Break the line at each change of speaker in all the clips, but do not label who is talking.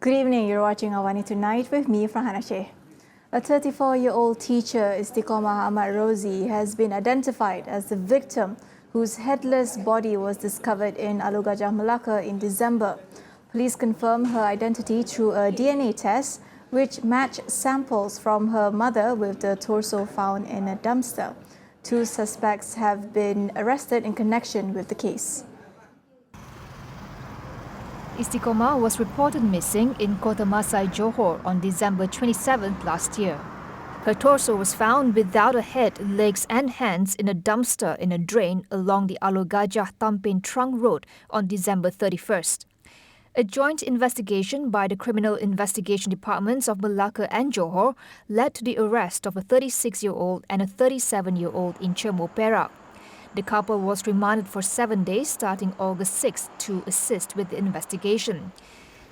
Good evening, you're watching AWANI Tonight with me, Farhana Sheikh. A 34-year-old teacher, Istiqomah Ahmad Rozi, has been identified as the victim whose headless body was discovered in Alugajah, Melaka in December. Police confirmed her identity through a DNA test, which matched samples from her mother with the torso found in a dumpster. 2 suspects have been arrested in connection with the case.
Istiqomah was reported missing in Kota Masai, Johor on December 27th last year. Her torso was found without a head, legs and hands in a dumpster in a drain along the Alugajah Tampin Trunk Road on December 31st. A joint investigation by the Criminal Investigation Departments of Melaka and Johor led to the arrest of a 36-year-old and a 37-year-old in Chermo, Perak. The couple was remanded for 7 days starting August 6th to assist with the investigation.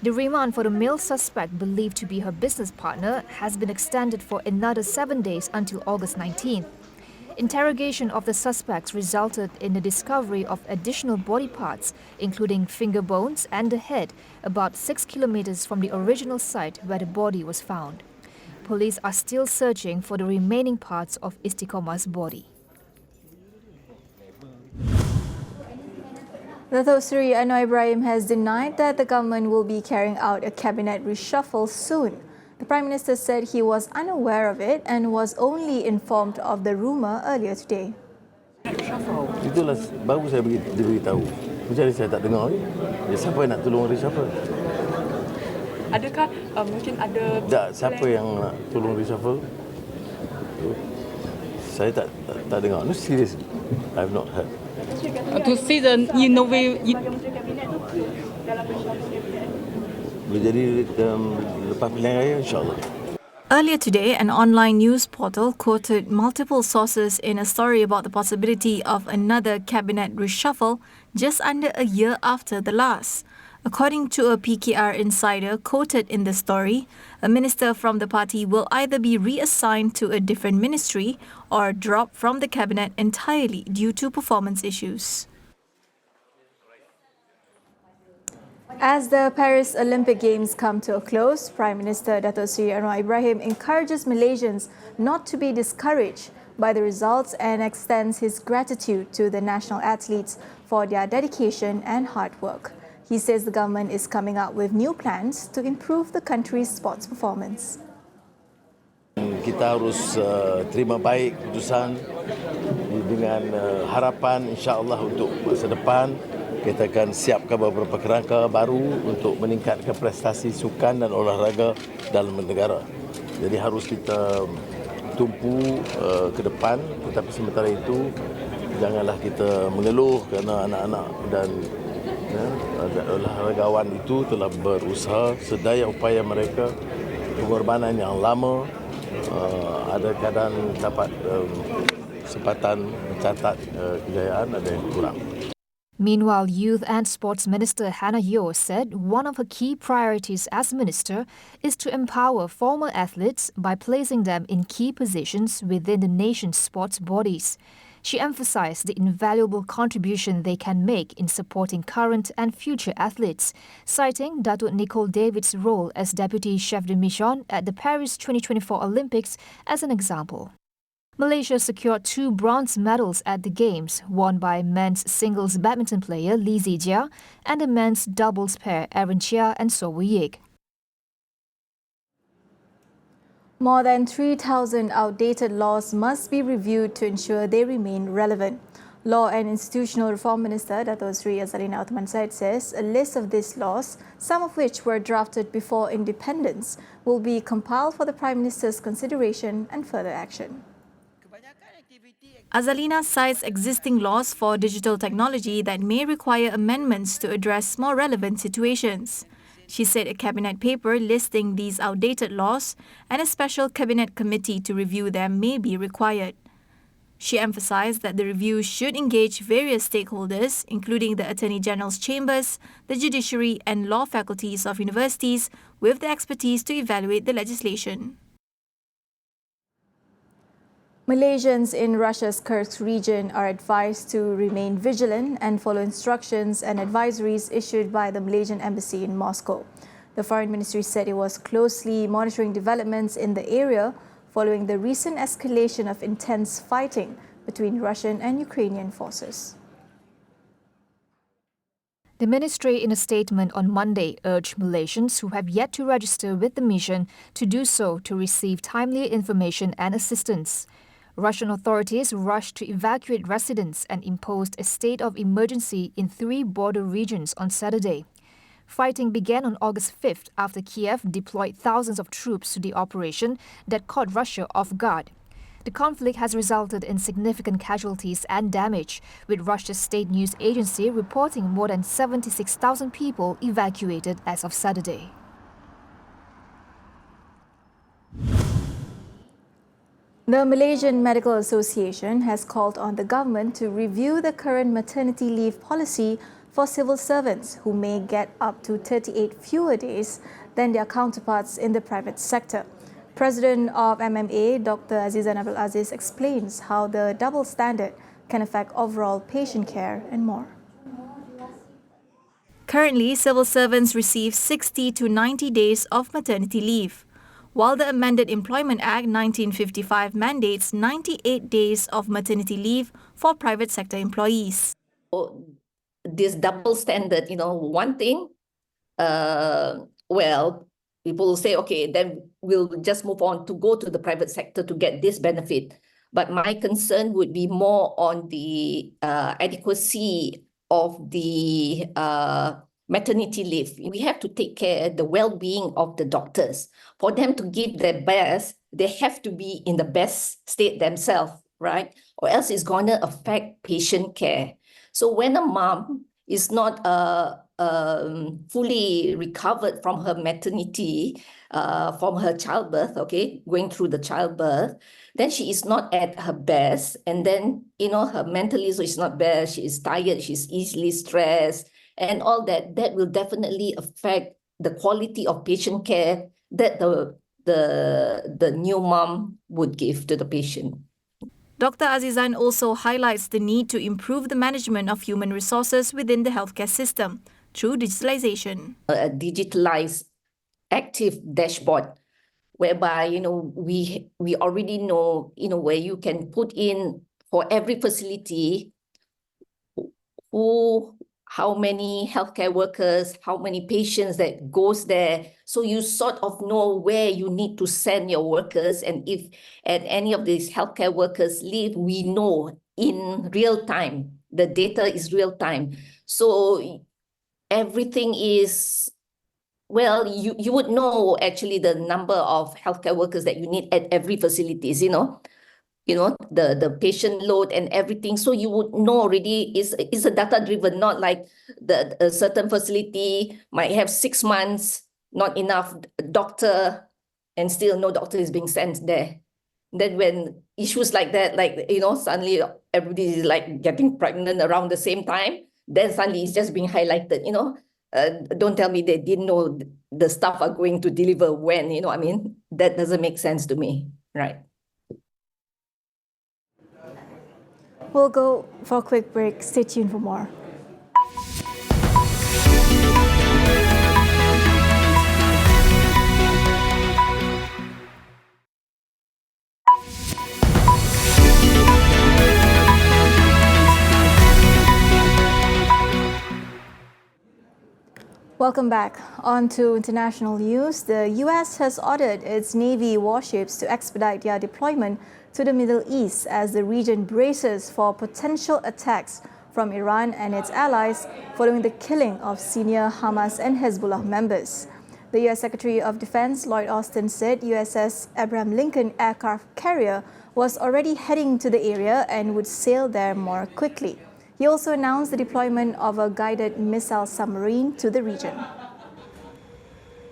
The remand for the male suspect, believed to be her business partner, has been extended for another 7 days until August 19th. Interrogation of the suspects resulted in the discovery of additional body parts, including finger bones and the head, about 6 kilometers from the original site where the body was found. Police are still searching for the remaining parts of Istiqomah's body.
Datuk Seri Anwar Ibrahim has denied that the government will be carrying out a cabinet reshuffle soon. The Prime Minister said he was unaware of it and was only informed of the rumour earlier today.
Itulah baru saya diberitahu. Macam mana saya tak dengar? Ya, siapa yang nak tolong reshuffle?
Adakah mungkin ada...
Tak, siapa yang nak tolong reshuffle? Saya tak dengar. No, serious. I have not heard.
To see the
Boleh jadi lepas pilihan raya, insyaAllah.
Earlier today, an online news portal quoted multiple sources in a story about the possibility of another cabinet reshuffle just under a year after the last. According to a PKR insider quoted in the story, a minister from the party will either be reassigned to a different ministry or drop from the cabinet entirely due to performance issues. As the Paris Olympic Games come to a close, Prime Minister Datuk Seri Anwar Ibrahim encourages Malaysians not to be discouraged by the results and extends his gratitude to the national athletes for their dedication and hard work. He says the government is coming up with new plans to improve the country's sports performance.
Kita harus terima baik keputusan dengan harapan insya-Allah untuk masa depan kita akan siapkan beberapa kerangka baru untuk meningkatkan prestasi sukan dan olahraga dalam negara. Jadi harus kita tumpu ke depan, tetapi sementara itu janganlah kita mengeluh kerana anak-anak dan olahragawan itu telah berusaha sedaya upaya mereka, pengorbanan yang lama, ada kadang dapat kesempatan mencatat kejayaan, ada yang kurang.
Meanwhile, Youth and Sports Minister Hannah Yeoh said one of her key priorities as minister is to empower former athletes by placing them in key positions within the nation's sports bodies. She emphasized the invaluable contribution they can make in supporting current and future athletes, citing Datuk Nicole David's role as Deputy Chef de Mission at the Paris 2024 Olympics as an example. Malaysia secured 2 bronze medals at the Games, won by men's singles badminton player Lee Zijia and the men's doubles pair Aaron Chia and So Wee-Yik. More than 3,000 outdated laws must be reviewed to ensure they remain relevant. Law and Institutional Reform Minister Dato' Sri Azalina Othman Said says a list of these laws, some of which were drafted before independence, will be compiled for the Prime Minister's consideration and further action. Azalina cites existing laws for digital technology that may require amendments to address more relevant situations. She said a cabinet paper listing these outdated laws and a special cabinet committee to review them may be required. She emphasized that the review should engage various stakeholders, including the Attorney General's chambers, the judiciary and law faculties of universities, with the expertise to evaluate the legislation. Malaysians in Russia's Kursk region are advised to remain vigilant and follow instructions and advisories issued by the Malaysian Embassy in Moscow.
The Foreign Ministry said it was closely monitoring developments in the area following the recent escalation of intense fighting between Russian and Ukrainian forces.
The ministry, in a statement on Monday, urged Malaysians who have yet to register with the mission to do so to receive timely information and assistance. Russian authorities rushed to evacuate residents and imposed a state of emergency in 3 border regions on Saturday. Fighting began on August 5th after Kiev deployed thousands of troops to the operation that caught Russia off guard. The conflict has resulted in significant casualties and damage, with Russia's state news agency reporting more than 76,000 people evacuated as of Saturday.
The Malaysian Medical Association has called on the government to review the current maternity leave policy for civil servants who may get up to 38 fewer days than their counterparts in the private sector. President of MMA, Dr. Azizan Abdul Aziz, explains how the double standard can affect overall patient care and more. Currently, civil servants receive 60 to 90 days of maternity leave, while the amended Employment Act 1955 mandates 98 days of maternity leave for private sector employees.
This double standard, one thing, people will say, okay, then we'll just move on to go to the private sector to get this benefit. But my concern would be more on the adequacy of the maternity leave. We have to take care of the well-being of the doctors. For them to give their best, they have to be in the best state themselves, right? Or else it's going to affect patient care. So when a mom is not fully recovered from her maternity, from her childbirth, going through the childbirth, then she is not at her best. And then, her mentalism is not best. She is tired. She's easily stressed. And all that will definitely affect the quality of patient care that the new mom would give to the patient.
Dr. Azizan also highlights the need to improve the management of human resources within the healthcare system through digitalization.
A digitalized active dashboard whereby, we already know, where you can put in for every facility how many healthcare workers, how many patients that goes there. So you sort of know where you need to send your workers. And if at any of these healthcare workers leave, we know in real time. The data is real time. So everything is, you would know actually the number of healthcare workers that you need at every facilities, the patient load and everything. So you would know already is a data driven, not like a certain facility might have 6 months, not enough doctor, and still no doctor is being sent there. Then when issues like that, suddenly everybody is like getting pregnant around the same time, then suddenly it's just being highlighted, don't tell me they didn't know the staff are going to deliver when, that doesn't make sense to me, right?
We'll go for a quick break. Stay tuned for more. Welcome back. On to international news. The US has ordered its Navy warships to expedite their deployment to the Middle East as the region braces for potential attacks from Iran and its allies following the killing of senior Hamas and Hezbollah members. The US Secretary of Defense Lloyd Austin said USS Abraham Lincoln aircraft carrier was already heading to the area and would sail there more quickly. He also announced the deployment of a guided missile submarine to the region.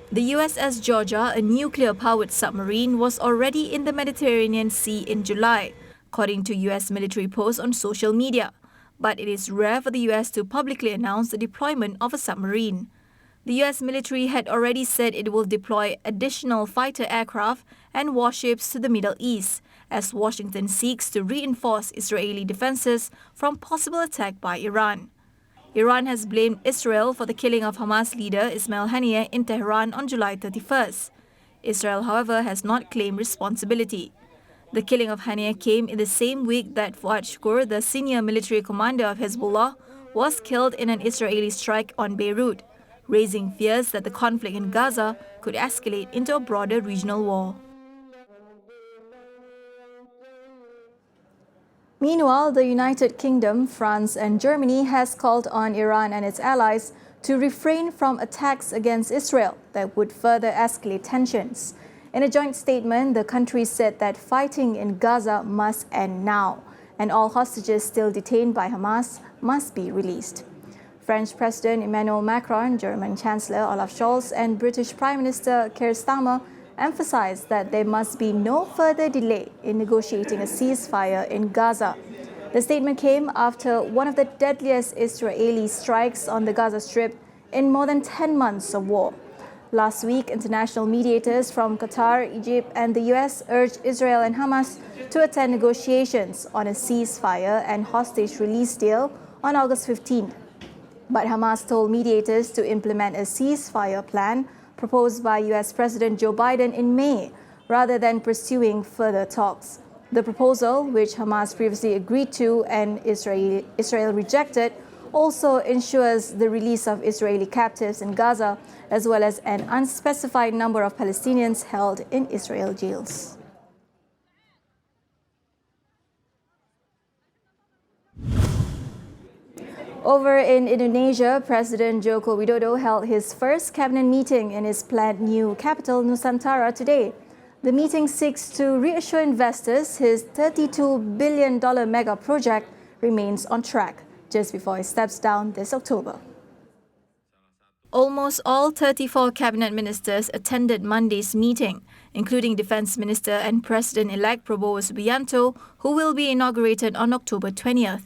The USS Georgia, a nuclear-powered submarine, was already in the Mediterranean Sea in July, according to US military posts on social media. But it is rare for the US to publicly announce the deployment of a submarine. The US military had already said it will deploy additional fighter aircraft and warships to the Middle East, as Washington seeks to reinforce Israeli defenses from possible attack by Iran. Iran has blamed Israel for the killing of Hamas leader Ismail Haniyeh in Tehran on July 31st. Israel, however, has not claimed responsibility. The killing of Haniyeh came in the same week that Fuad Shukr, the senior military commander of Hezbollah, was killed in an Israeli strike on Beirut, raising fears that the conflict in Gaza could escalate into a broader regional war. Meanwhile, the United Kingdom, France and Germany has called on Iran and its allies to refrain from attacks against Israel that would further escalate tensions. In a joint statement, the countries said that fighting in Gaza must end now, and all hostages still detained by Hamas must be released. French President Emmanuel Macron, German Chancellor Olaf Scholz, and British Prime Minister Keir Starmer emphasized that there must be no further delay in negotiating a ceasefire in Gaza. The statement came after one of the deadliest Israeli strikes on the Gaza Strip in more than 10 months of war. Last week, international mediators from Qatar, Egypt, and the US urged Israel and Hamas to attend negotiations on a ceasefire and hostage release deal on August 15th. But Hamas told mediators to implement a ceasefire plan proposed by US President Joe Biden in May, rather than pursuing further talks. The proposal, which Hamas previously agreed to and Israel rejected, also ensures the release of Israeli captives in Gaza, as well as an unspecified number of Palestinians held in Israel jails. Over in Indonesia, President Joko Widodo held his first cabinet meeting in his planned new capital, Nusantara, today. The meeting seeks to reassure investors his $32 billion mega project remains on track, just before he steps down this October. Almost all 34 cabinet ministers attended Monday's meeting, including Defence Minister and President-elect Prabowo Subianto, who will be inaugurated on October 20th.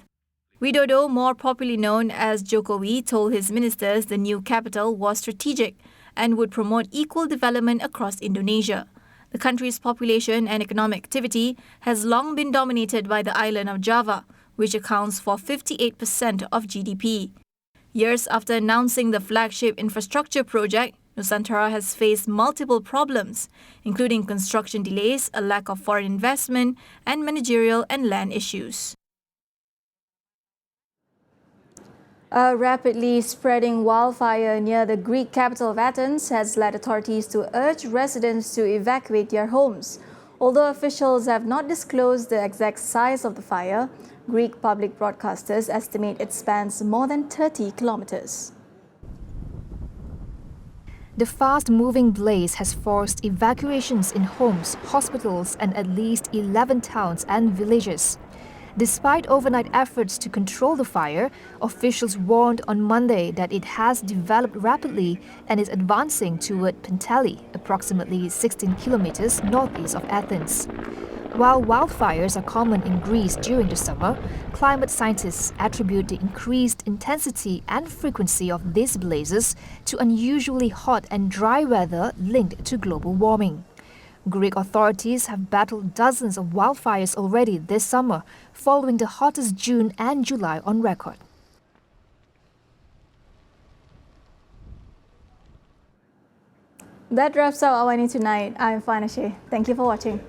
Widodo, more popularly known as Jokowi, told his ministers the new capital was strategic and would promote equal development across Indonesia. The country's population and economic activity has long been dominated by the island of Java, which accounts for 58% of GDP. Years after announcing the flagship infrastructure project, Nusantara has faced multiple problems, including construction delays, a lack of foreign investment, and managerial and land issues. A rapidly spreading wildfire near the Greek capital of Athens has led authorities to urge residents to evacuate their homes. Although officials have not disclosed the exact size of the fire, Greek public broadcasters estimate it spans more than 30 kilometers.
The fast-moving blaze has forced evacuations in homes, hospitals, and at least 11 towns and villages. Despite overnight efforts to control the fire, officials warned on Monday that it has developed rapidly and is advancing toward Penteli, approximately 16 kilometers northeast of Athens. While wildfires are common in Greece during the summer, climate scientists attribute the increased intensity and frequency of these blazes to unusually hot and dry weather linked to global warming. Greek authorities have battled dozens of wildfires already this summer, following the hottest June and July on record.
That wraps up AWANI Tonight. I'm Fanashe. Thank you for watching.